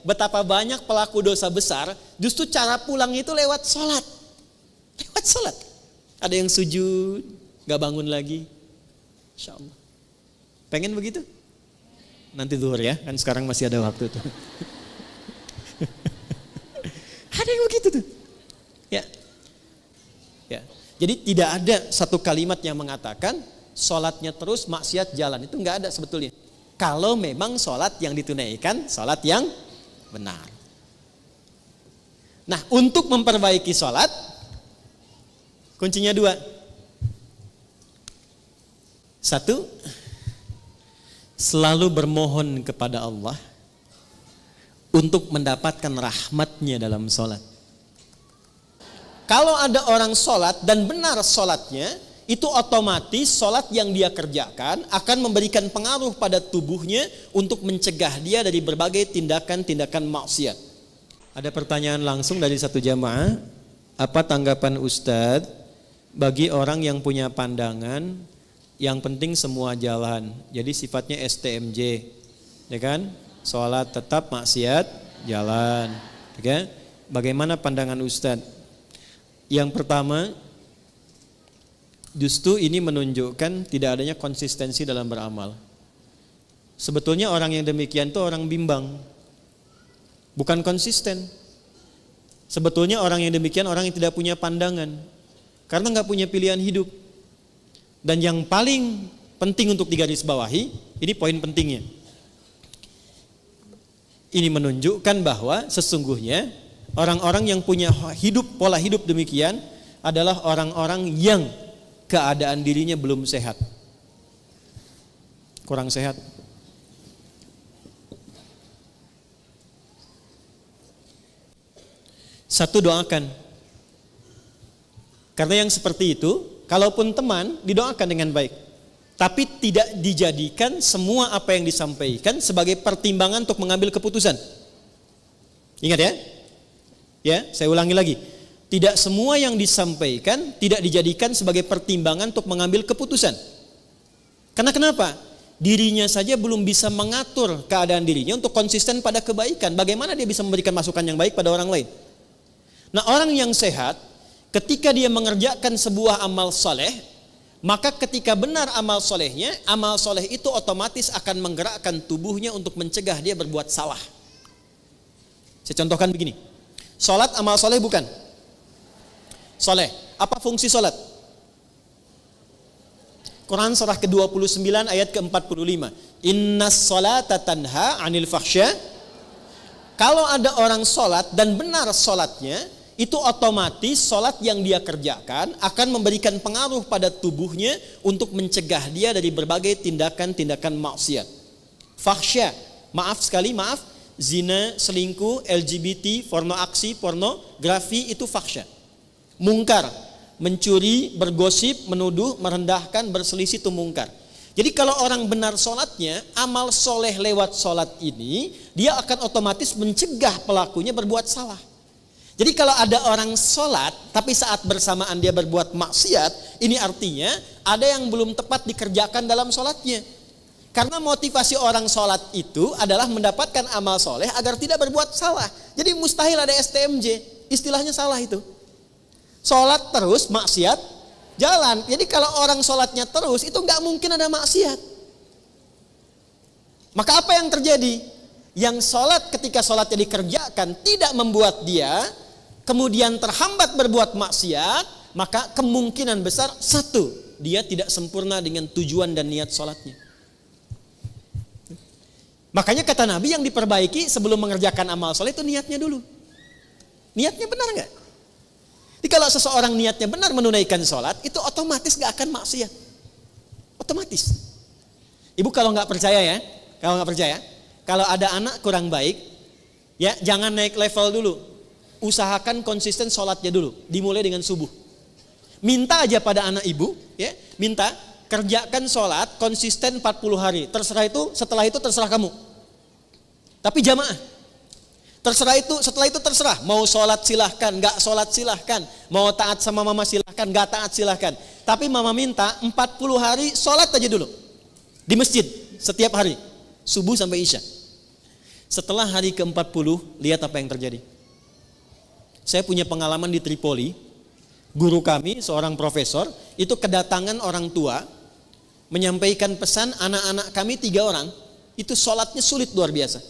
betapa banyak pelaku dosa besar, justru cara pulangnya itu lewat sholat. Lewat sholat. Ada yang sujud, gak bangun lagi. Insya Allah. Pengen begitu? Nanti zuhur ya, kan sekarang masih ada waktu tuh. Ada yang begitu tuh. Ya. Jadi tidak ada satu kalimat yang mengatakan sholatnya terus maksiat jalan. Itu gak ada sebetulnya. Kalau memang sholat yang ditunaikan, sholat yang benar. Nah, untuk memperbaiki sholat, kuncinya 2. 1, selalu bermohon kepada Allah untuk mendapatkan rahmatnya dalam sholat. Kalau ada orang sholat dan benar sholatnya, itu otomatis sholat yang dia kerjakan akan memberikan pengaruh pada tubuhnya untuk mencegah dia dari berbagai tindakan-tindakan maksiat. Ada pertanyaan langsung dari satu jamaah, apa tanggapan Ustadz bagi orang yang punya pandangan yang penting semua jalan, jadi sifatnya STMJ, ya kan? Sholat tetap, maksiat jalan, ya kan? Bagaimana pandangan Ustadz? Yang pertama, justru ini menunjukkan tidak adanya konsistensi dalam beramal. Sebetulnya orang yang demikian itu orang bimbang, bukan konsisten. Sebetulnya orang yang demikian orang yang tidak punya pandangan, karena nggak punya pilihan hidup. Dan yang paling penting untuk digarisbawahi, ini poin pentingnya. Ini menunjukkan bahwa sesungguhnya orang-orang yang punya pola hidup demikian adalah orang-orang yang keadaan dirinya belum sehat, kurang sehat. Satu, doakan. Karena yang seperti itu, kalaupun teman, didoakan dengan baik. Tapi tidak dijadikan semua apa yang disampaikan sebagai pertimbangan untuk mengambil keputusan. Ingat ya? Ya, saya ulangi lagi. Tidak semua yang disampaikan tidak dijadikan sebagai pertimbangan untuk mengambil keputusan. Karena kenapa? Dirinya saja belum bisa mengatur keadaan dirinya untuk konsisten pada kebaikan. Bagaimana dia bisa memberikan masukan yang baik pada orang lain? Nah, orang yang sehat, ketika dia mengerjakan sebuah amal soleh, maka ketika benar amal solehnya, amal soleh itu otomatis akan menggerakkan tubuhnya untuk mencegah dia berbuat salah. Saya contohkan begini. Sholat amal soleh bukan? Soleh. Apa fungsi sholat? Quran surah ke-29 ayat ke-45. Innas sholata tanha 'anil fahsya. Kalau ada orang sholat dan benar sholatnya, itu otomatis sholat yang dia kerjakan akan memberikan pengaruh pada tubuhnya untuk mencegah dia dari berbagai tindakan-tindakan maksiat. Fahsya, maaf, zina, selingkuh, LGBT, pornoaksi, pornografi itu fahsya. Mungkar, mencuri, bergosip, menuduh, merendahkan, berselisih itu mungkar. Jadi kalau orang benar sholatnya, amal soleh lewat sholat ini, dia akan otomatis mencegah pelakunya berbuat salah. Jadi kalau ada orang sholat, tapi saat bersamaan dia berbuat maksiat, ini artinya ada yang belum tepat dikerjakan dalam sholatnya. Karena motivasi orang sholat itu adalah mendapatkan amal soleh agar tidak berbuat salah. Jadi mustahil ada STMJ, istilahnya salah itu. Sholat terus, maksiat jalan. Jadi kalau orang sholatnya terus, itu gak mungkin ada maksiat. Maka apa yang terjadi? Yang sholat ketika sholatnya dikerjakan tidak membuat dia kemudian terhambat berbuat maksiat, maka kemungkinan besar, satu, dia tidak sempurna dengan tujuan dan niat sholatnya. Makanya kata Nabi yang diperbaiki sebelum mengerjakan amal soleh itu niatnya dulu. Niatnya benar gak? Jadi kalau seseorang niatnya benar menunaikan sholat, itu otomatis gak akan maksiat. Otomatis. Ibu kalau gak percaya ya, kalau ada anak kurang baik, ya jangan naik level dulu. Usahakan konsisten sholatnya dulu, dimulai dengan subuh. Minta aja pada anak ibu, ya, minta kerjakan sholat konsisten 40 hari. Setelah itu terserah kamu. Tapi jamaah. Setelah itu terserah. Mau sholat silahkan, gak sholat silahkan. Mau taat sama mama silahkan, gak taat silahkan. Tapi mama minta 40 hari sholat aja dulu. Di masjid, setiap hari. Subuh sampai isya. Setelah hari ke-40, lihat apa yang terjadi. Saya punya pengalaman di Tripoli. Guru kami, seorang profesor, itu kedatangan orang tua, menyampaikan pesan anak-anak kami 3 orang, itu sholatnya sulit luar biasa.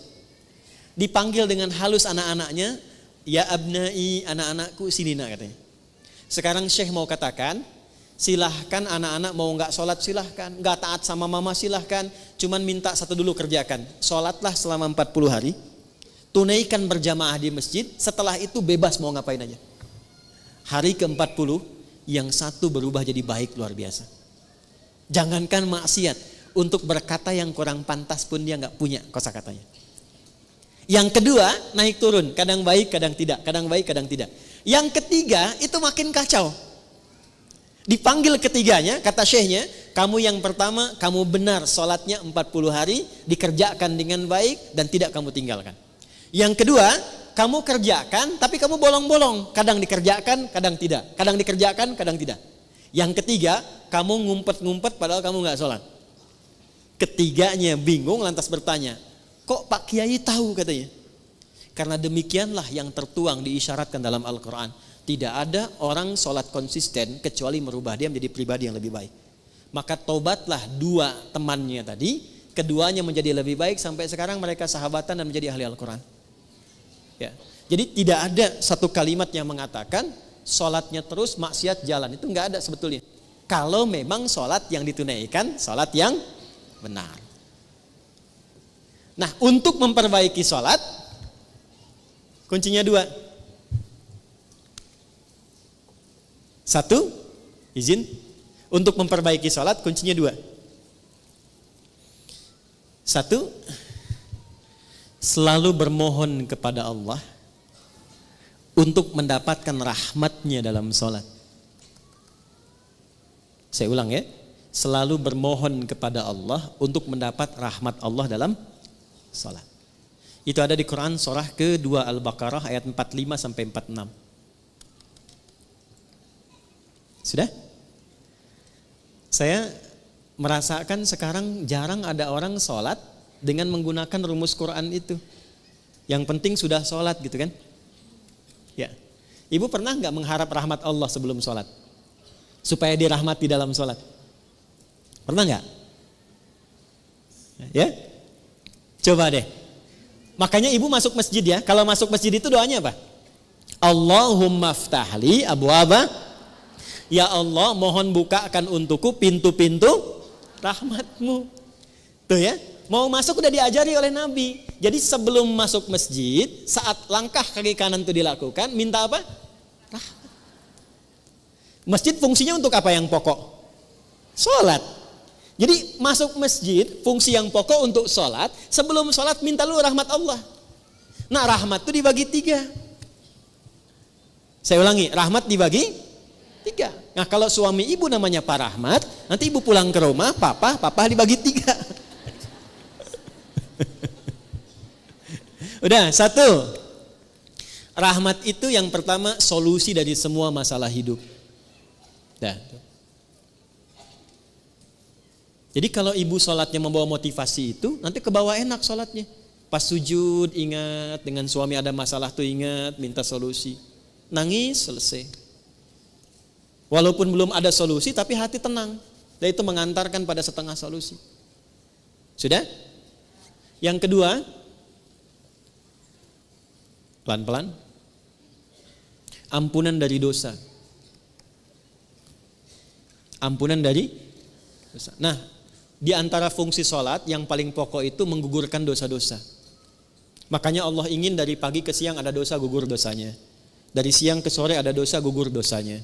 Dipanggil dengan halus anak-anaknya, ya abnai, anak-anakku sini nak katanya. Sekarang Syekh mau katakan, silahkan anak-anak mau gak sholat silahkan, gak taat sama mama silahkan, cuman minta satu dulu kerjakan, sholatlah selama 40 hari, tunaikan berjamaah di masjid, setelah itu bebas mau ngapain aja. Hari ke-40, yang satu berubah jadi baik luar biasa. Jangankan maksiat, untuk berkata yang kurang pantas pun dia gak punya kosakatanya. Yang kedua, naik turun, kadang baik, kadang tidak, kadang baik, kadang tidak. Yang ketiga, itu makin kacau. Dipanggil ketiganya, kata syekhnya, kamu yang pertama, kamu benar sholatnya 40 hari, dikerjakan dengan baik dan tidak kamu tinggalkan. Yang kedua, kamu kerjakan tapi kamu bolong-bolong, kadang dikerjakan, kadang tidak, kadang dikerjakan, kadang tidak. Yang ketiga, kamu ngumpet-ngumpet padahal kamu gak sholat. Ketiganya bingung lantas bertanya, kok Pak Kiai tahu katanya? Karena demikianlah yang tertuang diisyaratkan dalam Al-Quran. Tidak ada orang sholat konsisten kecuali merubah dia menjadi pribadi yang lebih baik. Maka tobatlah 2 temannya tadi, keduanya menjadi lebih baik sampai sekarang mereka sahabatan dan menjadi ahli Al-Quran. Ya. Jadi tidak ada satu kalimat yang mengatakan sholatnya terus maksiat jalan, itu nggak ada sebetulnya. Kalau memang sholat yang ditunaikan, sholat yang benar. Nah, untuk memperbaiki sholat, kuncinya 2. 1, izin. Untuk memperbaiki sholat, kuncinya 2. 1, selalu bermohon kepada Allah untuk mendapatkan rahmatnya dalam sholat. Saya ulang ya, selalu bermohon kepada Allah untuk mendapat rahmat Allah dalam sholat. Itu ada di Quran surah ke-2 Al-Baqarah ayat 45 sampai 46. Sudah? Saya merasakan sekarang jarang ada orang sholat dengan menggunakan rumus Quran itu. Yang penting sudah sholat gitu kan. Ya. Ibu pernah gak mengharap rahmat Allah sebelum sholat? Supaya dirahmati dalam sholat? Pernah gak? Ya? Coba deh. Makanya ibu masuk masjid ya. Kalau masuk masjid itu doanya apa? Allahumma ftahli abwaba. Ya Allah, mohon bukakan untukku pintu-pintu rahmatmu. Tuh ya. Mau masuk udah diajari oleh Nabi. Jadi sebelum masuk masjid, saat langkah kaki kanan itu dilakukan, minta apa? Rahmat. Masjid fungsinya untuk apa yang pokok? Sholat. Jadi masuk masjid, fungsi yang pokok untuk sholat. Sebelum sholat minta lu rahmat Allah. Nah, rahmat itu dibagi 3. Saya ulangi, rahmat dibagi 3. Nah, kalau suami ibu namanya Pak Rahmat, nanti ibu pulang ke rumah, papa dibagi 3. Udah, 1. Rahmat itu yang pertama solusi dari semua masalah hidup. Dah. Jadi kalau ibu sholatnya membawa motivasi itu, nanti ke bawah enak sholatnya. Pas sujud ingat, dengan suami ada masalah tuh ingat, minta solusi. Nangis, selesai. Walaupun belum ada solusi tapi hati tenang. Dan itu mengantarkan pada setengah solusi. Sudah? Yang kedua, pelan-pelan, ampunan dari dosa. Ampunan dari dosa. Nah, di antara fungsi sholat yang paling pokok itu menggugurkan dosa-dosa. Makanya Allah ingin dari pagi ke siang ada dosa, gugur dosanya. Dari siang ke sore ada dosa, gugur dosanya.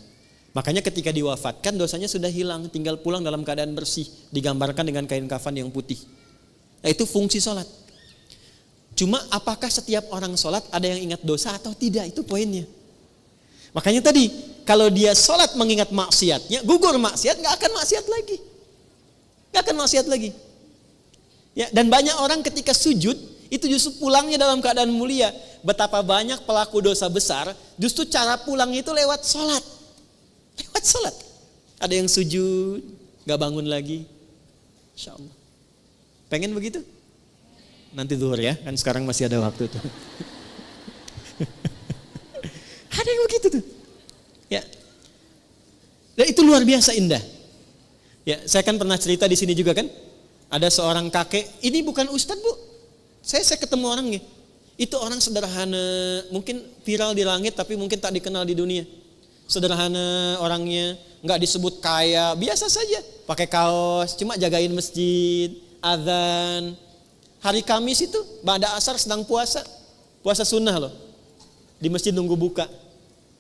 Makanya ketika diwafatkan dosanya sudah hilang, tinggal pulang dalam keadaan bersih, digambarkan dengan kain kafan yang putih. Nah, itu fungsi sholat. Cuma apakah setiap orang sholat ada yang ingat dosa atau tidak, itu poinnya. Makanya tadi kalau dia sholat mengingat maksiatnya, gugur maksiat, gak akan maksiat lagi. Gak akan maksiat lagi. Ya, dan banyak orang ketika sujud itu justru pulangnya dalam keadaan mulia. Betapa banyak pelaku dosa besar justru cara pulangnya itu lewat sholat. Lewat sholat. Ada yang sujud gak bangun lagi. Insya Allah. Pengen begitu? Nanti zuhur ya, kan sekarang masih ada waktu tuh. Ada yang begitu tuh. Ya. Dan itu luar biasa indah. Ya, saya kan pernah cerita di sini juga kan. Ada seorang kakek, ini bukan ustadz bu. Saya ketemu orangnya. Itu orang sederhana, mungkin viral di langit tapi mungkin tak dikenal di dunia. Sederhana orangnya, nggak disebut kaya, biasa saja. Pakai kaos, cuma jagain masjid, azan. Hari Kamis itu, ba'da asar sedang puasa. Puasa sunnah loh. Di masjid nunggu buka.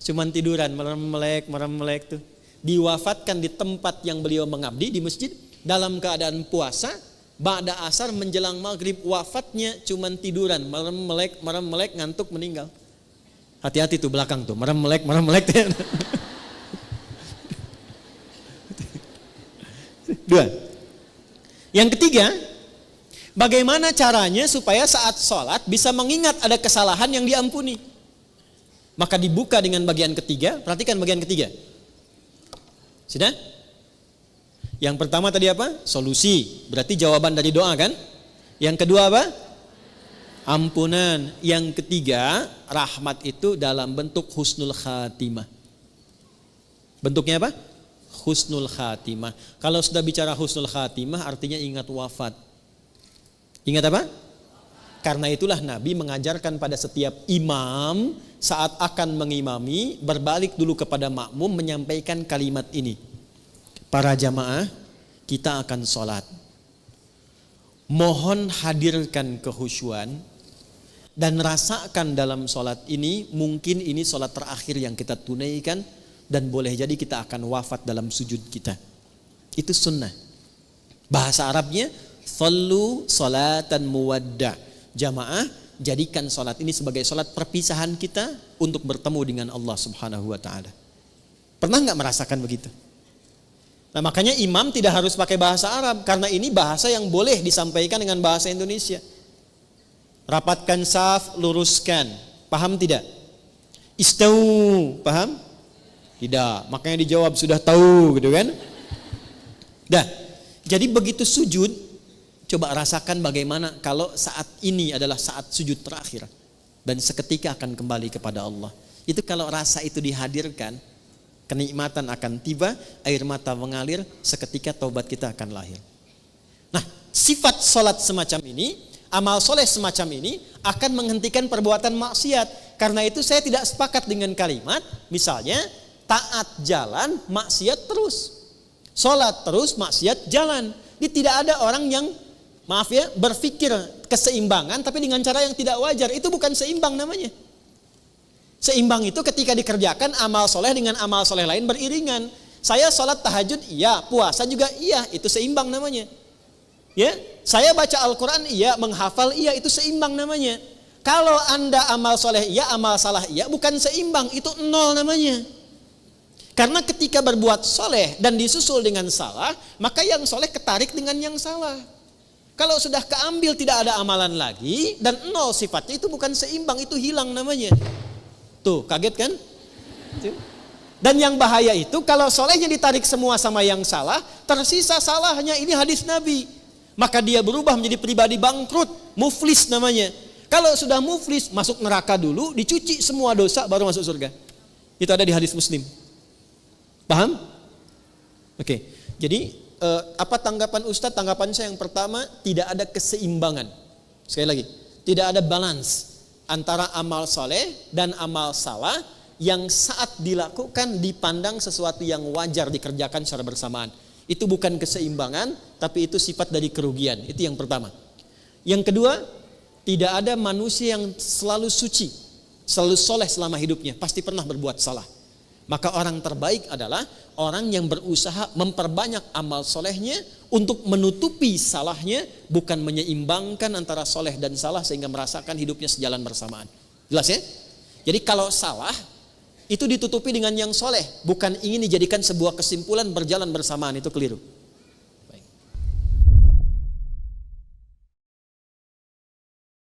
Cuman tiduran, merem-melek tuh. Diwafatkan di tempat yang beliau mengabdi di masjid dalam keadaan puasa. Ba'da asar menjelang maghrib, wafatnya cuman tiduran, merem-melek ngantuk meninggal. Hati-hati tuh belakang tuh, merem-melek. Dua. Yang ketiga, bagaimana caranya supaya saat sholat bisa mengingat ada kesalahan yang diampuni. Maka dibuka dengan bagian ketiga, perhatikan bagian ketiga. Sudah? Yang pertama tadi apa? Solusi, berarti jawaban dari doa kan? Yang kedua apa? Ampunan. Yang ketiga, rahmat itu dalam bentuk husnul khatimah. Bentuknya apa? Husnul khatimah. Kalau sudah bicara husnul khatimah artinya ingat wafat. Ingat apa? Karena itulah Nabi mengajarkan pada setiap imam saat akan mengimami, berbalik dulu kepada makmum menyampaikan kalimat ini. Para jamaah, kita akan sholat. Mohon hadirkan kehusyuan dan rasakan dalam sholat ini, mungkin ini sholat terakhir yang kita tunaikan dan boleh jadi kita akan wafat dalam sujud kita. Itu sunnah. Bahasa Arabnya, sallu sholatan muwadda. Jamaah, jadikan sholat ini sebagai sholat perpisahan kita untuk bertemu dengan Allah Subhanahu wa ta'ala. Pernah gak merasakan begitu? Nah makanya imam tidak harus pakai bahasa Arab, karena ini bahasa yang boleh disampaikan dengan bahasa Indonesia. Rapatkan saf, luruskan. Paham tidak? Istau, paham? Tidak, makanya dijawab sudah tahu gitu kan. Dah, jadi begitu sujud, coba rasakan bagaimana kalau saat ini adalah saat sujud terakhir. Dan seketika akan kembali kepada Allah. Itu kalau rasa itu dihadirkan, kenikmatan akan tiba, air mata mengalir, seketika taubat kita akan lahir. Nah, sifat sholat semacam ini, amal soleh semacam ini akan menghentikan perbuatan maksiat. Karena itu saya tidak sepakat dengan kalimat, misalnya taat jalan, maksiat terus. Sholat terus, maksiat jalan. Ini tidak ada orang yang, maaf ya, berpikir keseimbangan tapi dengan cara yang tidak wajar. Itu bukan seimbang namanya. Seimbang itu ketika dikerjakan amal soleh dengan amal soleh lain beriringan. Saya sholat tahajud iya, puasa juga iya, itu seimbang namanya. Ya, saya baca Al-Quran iya, menghafal iya, itu seimbang namanya. Kalau Anda amal soleh iya, amal salah iya, bukan seimbang, itu nol namanya. Karena ketika berbuat soleh dan disusul dengan salah, maka yang soleh ketarik dengan yang salah. Kalau sudah keambil tidak ada amalan lagi dan nol sifatnya, itu bukan seimbang, itu hilang namanya. Tuh, kaget kan? Dan yang bahaya itu kalau solehnya ditarik semua sama yang salah, tersisa salahnya, ini hadis Nabi. Maka dia berubah menjadi pribadi bangkrut, muflis namanya. Kalau sudah muflis, masuk neraka dulu, dicuci semua dosa, baru masuk surga. Itu ada di hadis Muslim. Paham? Oke, jadi apa tanggapan Ustadz? Tanggapan saya yang pertama, tidak ada keseimbangan. Sekali lagi, tidak ada balance antara amal soleh dan amal salah yang saat dilakukan dipandang sesuatu yang wajar dikerjakan secara bersamaan. Itu bukan keseimbangan, tapi itu sifat dari kerugian. Itu yang pertama. Yang kedua, tidak ada manusia yang selalu suci, selalu soleh selama hidupnya. Pasti pernah berbuat salah. Maka orang terbaik adalah orang yang berusaha memperbanyak amal solehnya untuk menutupi salahnya, bukan menyeimbangkan antara soleh dan salah sehingga merasakan hidupnya sejalan bersamaan. Jelas ya? Jadi kalau salah itu ditutupi dengan yang soleh, bukan ingin dijadikan sebuah kesimpulan berjalan bersamaan, itu keliru.